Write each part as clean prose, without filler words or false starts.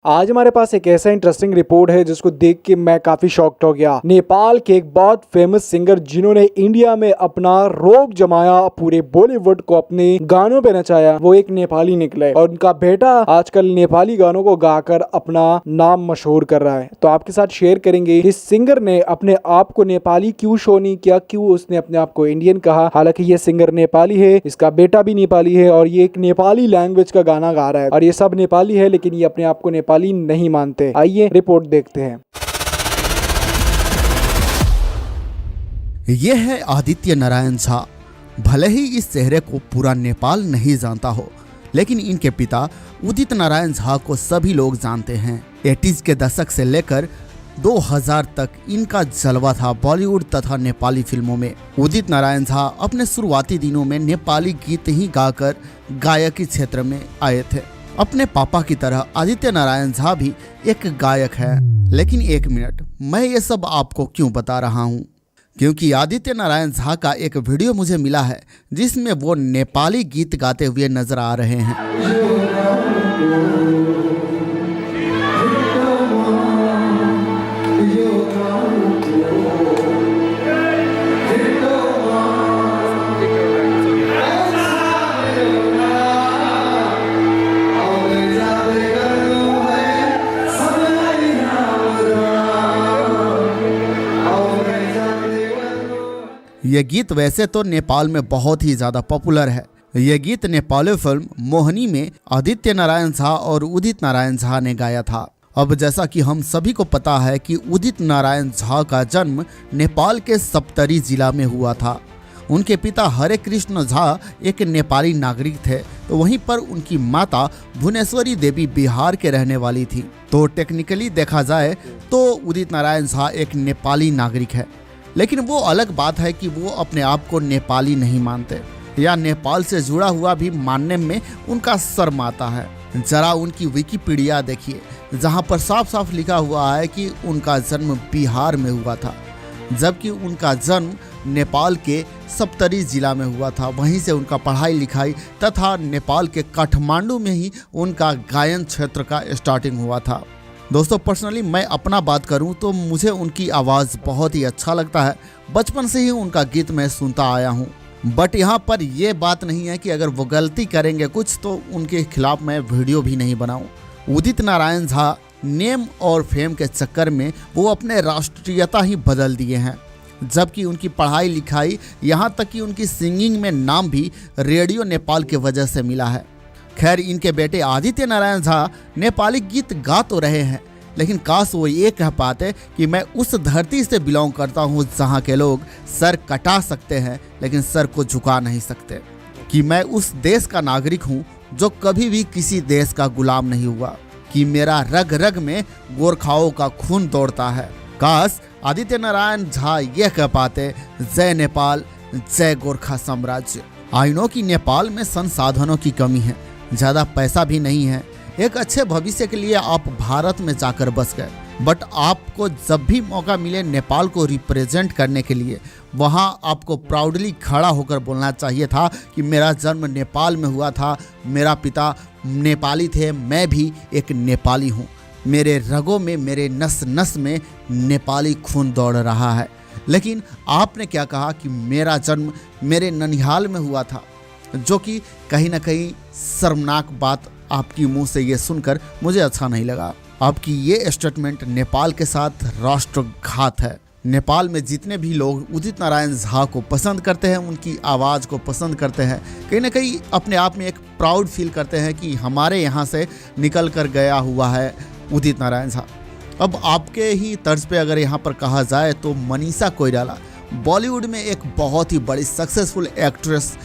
आज हमारे पास एक ऐसा इंटरेस्टिंग रिपोर्ट है जिसको देख के मैं काफी शॉक्ड हो गया। नेपाल के एक बहुत फेमस सिंगर जिन्होंने इंडिया में अपना रौब जमाया, पूरे बॉलीवुड को अपने गानों पे नचाया, वो एक नेपाली निकले और उनका बेटा आजकल नेपाली गानों को गाकर अपना नाम मशहूर कर रहा है। तो आपके साथ शेयर करेंगे इस सिंगर ने अपने आप को नेपाली क्यों शो नहीं किया, क्यों उसने अपने आप को इंडियन कहा। हालांकि ये सिंगर नेपाली है, इसका बेटा भी नेपाली है और ये एक नेपाली लैंग्वेज का गाना गा रहा है और ये सब नेपाली है, लेकिन ये अपने आप को नेपाली नहीं मानते। आइए रिपोर्ट देखते हैं। यह है आदित्य नारायण झा। भले ही इस चेहरे को पूरा नेपाल नहीं जानता हो, लेकिन इनके पिता उदित नारायण झा को सभी लोग जानते हैं। 80s के दशक से लेकर 2000 तक इनका जलवा था बॉलीवुड तथा नेपाली फिल्मों में। उदित नारायण झा अपने शुरुआती दिनों में नेपाली गीत ही गाकर गायकी क्षेत्र में आए थे। अपने पापा की तरह आदित्य नारायण झा भी एक गायक है। लेकिन एक मिनट, मैं ये सब आपको क्यों बता रहा हूँ? क्योंकि आदित्य नारायण झा का एक वीडियो मुझे मिला है जिसमें वो नेपाली गीत गाते हुए नजर आ रहे हैं। ये गीत वैसे तो नेपाल में बहुत ही ज्यादा पॉपुलर है। ये गीत नेपाली फिल्म मोहनी में आदित्य नारायण झा और उदित नारायण झा ने गाया था। अब जैसा कि हम सभी को पता है कि उदित नारायण झा का जन्म नेपाल के सप्तरी जिला में हुआ था। उनके पिता हरे कृष्ण झा एक नेपाली नागरिक थे, तो वहीं पर उनकी माता भुवनेश्वरी देवी बिहार के रहने वाली थी। तो टेक्निकली देखा जाए तो उदित नारायण झा एक नेपाली नागरिक है, लेकिन वो अलग बात है कि वो अपने आप को नेपाली नहीं मानते या नेपाल से जुड़ा हुआ भी मानने में उनका शर्म आता है। जरा उनकी विकिपीडिया देखिए, जहाँ पर साफ साफ लिखा हुआ है कि उनका जन्म बिहार में हुआ था, जबकि उनका जन्म नेपाल के सप्तरी जिला में हुआ था। वहीं से उनका पढ़ाई लिखाई तथा नेपाल के काठमांडू में ही उनका गायन क्षेत्र का स्टार्टिंग हुआ था। दोस्तों, पर्सनली मैं अपना बात करूं तो मुझे उनकी आवाज़ बहुत ही अच्छा लगता है। बचपन से ही उनका गीत मैं सुनता आया हूं। बट यहाँ पर यह बात नहीं है कि अगर वो गलती करेंगे कुछ तो उनके खिलाफ मैं वीडियो भी नहीं बनाऊं। उदित नारायण झा नेम और फेम के चक्कर में वो अपने राष्ट्रीयता ही बदल दिए हैं, जबकि उनकी पढ़ाई लिखाई यहाँ तक कि उनकी सिंगिंग में नाम भी रेडियो नेपाल की वजह से मिला है। खैर, इनके बेटे आदित्य नारायण झा नेपाली गीत गा तो रहे हैं, लेकिन काश वो ये कह पाते कि मैं उस धरती से बिलोंग करता हूँ जहाँ के लोग सर कटा सकते हैं लेकिन सर को झुका नहीं सकते, कि मैं उस देश का नागरिक हूँ जो कभी भी किसी देश का गुलाम नहीं हुआ, कि मेरा रग रग में गोरखाओं का खून दौड़ता है। काश आदित्य नारायण झा ये कह पाते, जय नेपाल, जय गोरखा साम्राज्य। आई नो कि नेपाल में संसाधनों की कमी है, ज़्यादा पैसा भी नहीं है। एक अच्छे भविष्य के लिए आप भारत में जाकर बस गए, बट आपको जब भी मौका मिले नेपाल को रिप्रेजेंट करने के लिए, वहाँ आपको प्राउडली खड़ा होकर बोलना चाहिए था कि मेरा जन्म नेपाल में हुआ था, मेरा पिता नेपाली थे, मैं भी एक नेपाली हूँ, मेरे रगों में, मेरे नस नस में नेपाली खून दौड़ रहा है। लेकिन आपने क्या कहा कि मेरा जन्म मेरे ननिहाल में हुआ था, जो कि कहीं ना कहीं शर्मनाक बात आपकी मुंह से ये सुनकर मुझे अच्छा नहीं लगा। आपकी ये स्टेटमेंट नेपाल के साथ राष्ट्रघात है। नेपाल में जितने भी लोग उदित नारायण झा को पसंद करते हैं, उनकी आवाज़ को पसंद करते हैं, कहीं ना कहीं अपने आप में एक प्राउड फील करते हैं कि हमारे यहाँ से निकल कर गया हुआ है उदित नारायण झा। अब आपके ही तर्ज पे अगर यहाँ पर कहा जाए तो मनीषा कोइराला बॉलीवुड में एक बहुत ही बड़ी सक्सेसफुल एक्ट्रेस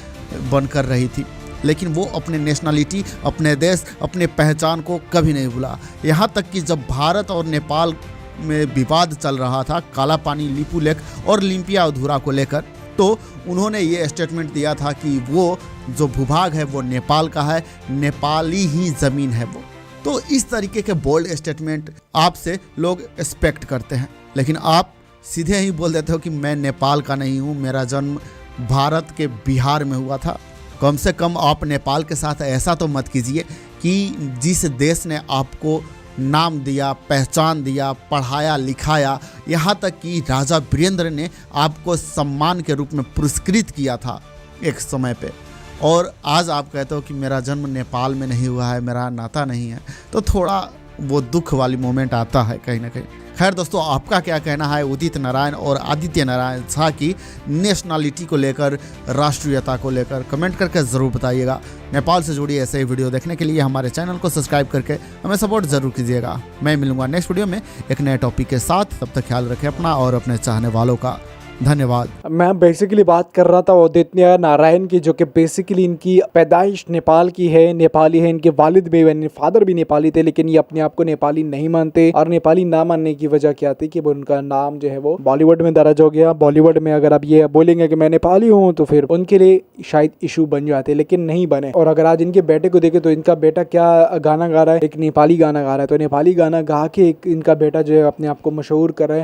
बनकर रही थी, लेकिन वो अपने नेशनलिटी, अपने देश, अपने पहचान को कभी नहीं भूला। यहाँ तक कि जब भारत और नेपाल में विवाद चल रहा था काला पानी, लिपू लेक और लिम्पिया अधूरा को लेकर, तो उन्होंने ये स्टेटमेंट दिया था कि वो जो भूभाग है वो नेपाल का है, नेपाली ही ज़मीन है वो। तो इस तरीके के बोल्ड स्टेटमेंट आपसे लोग एक्सपेक्ट करते हैं, लेकिन आप सीधे ही बोल देते हो कि मैं नेपाल का नहीं हूँ, मेरा जन्म भारत के बिहार में हुआ था। कम से कम आप नेपाल के साथ ऐसा तो मत कीजिए कि जिस देश ने आपको नाम दिया, पहचान दिया, पढ़ाया लिखाया, यहाँ तक कि राजा वीरेंद्र ने आपको सम्मान के रूप में पुरस्कृत किया था एक समय पे। और आज आप कहते हो कि मेरा जन्म नेपाल में नहीं हुआ है, मेरा नाता नहीं है, तो थोड़ा वो दुख वाली मोमेंट आता है कहीं ना कहीं। खैर दोस्तों, आपका क्या कहना है उदित नारायण और आदित्य नारायण झा की नेशनलिटी को लेकर, राष्ट्रीयता को लेकर? कमेंट करके ज़रूर बताइएगा। नेपाल से जुड़ी ऐसे ही वीडियो देखने के लिए हमारे चैनल को सब्सक्राइब करके हमें सपोर्ट ज़रूर कीजिएगा। मैं मिलूंगा नेक्स्ट वीडियो में एक नए टॉपिक के साथ। तब तक ख्याल रखें अपना और अपने चाहने वालों का। धन्यवाद। मैं बेसिकली बात कर रहा था उदित नारायण की, जो कि बेसिकली इनकी पैदाइश नेपाल की है, नेपाली है। इनके वालिद भी, यानी फादर भी नेपाली थे, लेकिन ये अपने आप को नेपाली नहीं मानते। और नेपाली ना मानने की वजह क्या थी कि उनका नाम जो है वो बॉलीवुड में दर्ज हो गया। बॉलीवुड में अगर आप ये बोलेंगे कि मैं नेपाली हूँ तो फिर उनके लिए शायद इशू बन जाते, लेकिन नहीं बने। और अगर आज इनके बेटे को देखे तो इनका बेटा क्या गाना गा रहा है, एक नेपाली गाना गा रहा है। तो नेपाली गाना गा के इनका बेटा जो है अपने आप को मशहूर कर रहा है।